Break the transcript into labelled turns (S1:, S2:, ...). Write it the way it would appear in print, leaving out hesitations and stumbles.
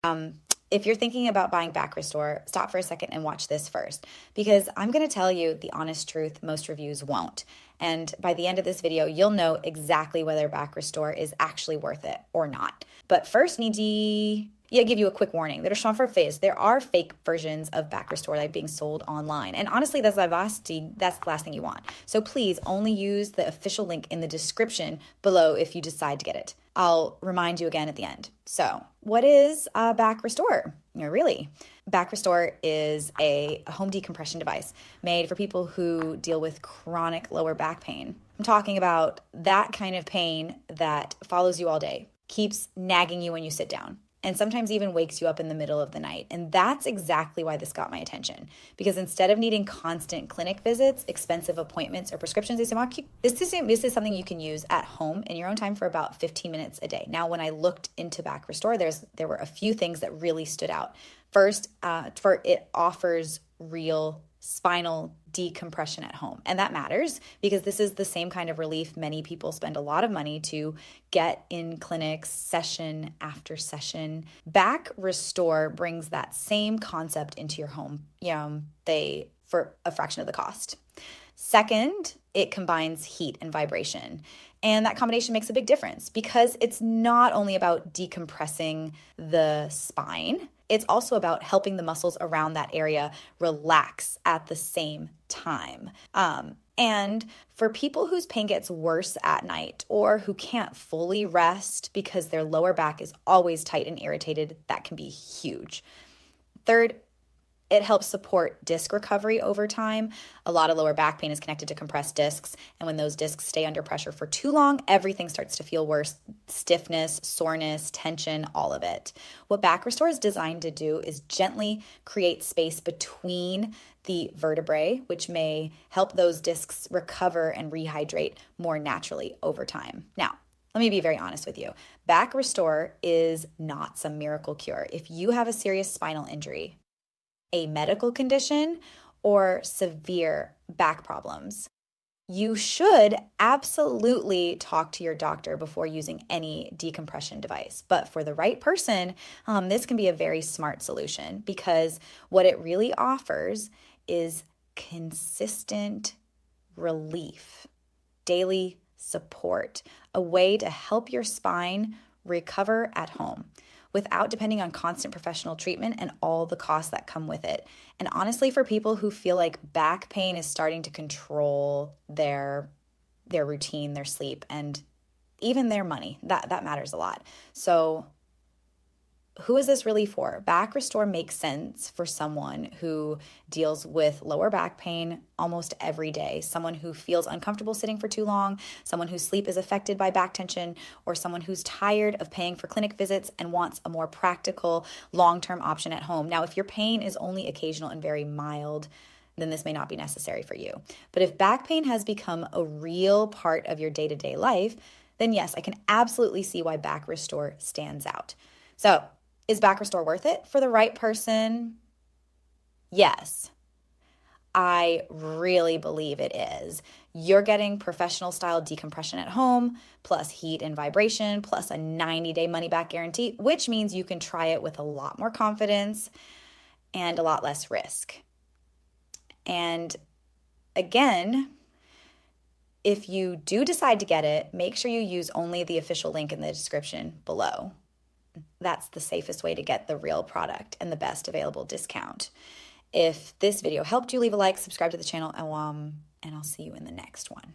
S1: If you're thinking about buying Back Restore, stop for a second and watch this first, because I'm going to tell you the honest truth, most reviews won't. And by the end of this video, you'll know exactly whether Back Restore is actually worth it or not. But first, need to give you a quick warning. There are fake versions of Back Restore like being sold online. And honestly, that's the last thing you want. So please only use the official link in the description below if you decide to get it. I'll remind you again at the end. So what is Back Restore? Back Restore is a home decompression device made for people who deal with chronic lower back pain. I'm talking about that kind of pain that follows you all day, keeps nagging you when you sit down, and sometimes even wakes you up in the middle of the night. And that's exactly why this got my attention. Because instead of needing constant clinic visits, expensive appointments, or prescriptions, this is something you can use at home in your own time for about 15 minutes a day. Now, when I looked into Back Restore, there were a few things that really stood out. First, it offers real spinal decompression at home. And that matters because this is the same kind of relief many people spend a lot of money to get in clinics session after session. Back Restore brings that same concept into your home, for a fraction of the cost. Second, it combines heat and vibration. And that combination makes a big difference because it's not only about decompressing the spine, it's also about helping the muscles around that area relax at the same time. And for people whose pain gets worse at night or who can't fully rest because their lower back is always tight and irritated, that can be huge. Third, it helps support disc recovery over time. A lot of lower back pain is connected to compressed discs, and when those discs stay under pressure for too long, everything starts to feel worse. Stiffness, soreness, tension, all of it. What Back Restore is designed to do is gently create space between the vertebrae, which may help those discs recover and rehydrate more naturally over time. Now, let me be very honest with you. Back Restore is not some miracle cure. If you have a serious spinal injury, a medical condition, or severe back problems, you should absolutely talk to your doctor before using any decompression device. But for the right person, this can be a very smart solution because what it really offers is consistent relief, daily support, a way to help your spine recover at home without depending on constant professional treatment and all the costs that come with it. And honestly, for people who feel like back pain is starting to control their routine, their sleep, and even their money, that matters a lot. So who is this really for? Back Restore makes sense for someone who deals with lower back pain almost every day, someone who feels uncomfortable sitting for too long, someone whose sleep is affected by back tension, or someone who's tired of paying for clinic visits and wants a more practical, long-term option at home. Now, if your pain is only occasional and very mild, then this may not be necessary for you. But if back pain has become a real part of your day-to-day life, then yes, I can absolutely see why Back Restore stands out. So, is Back Restore worth it for the right person? Yes, I really believe it is. You're getting professional style decompression at home, plus heat and vibration, plus a 90-day money-back guarantee, which means you can try it with a lot more confidence and a lot less risk. And again, if you do decide to get it, make sure you use only the official link in the description below. That's the safest way to get the real product and the best available discount. If this video helped you, leave a like, subscribe to the channel, and I'll see you in the next one.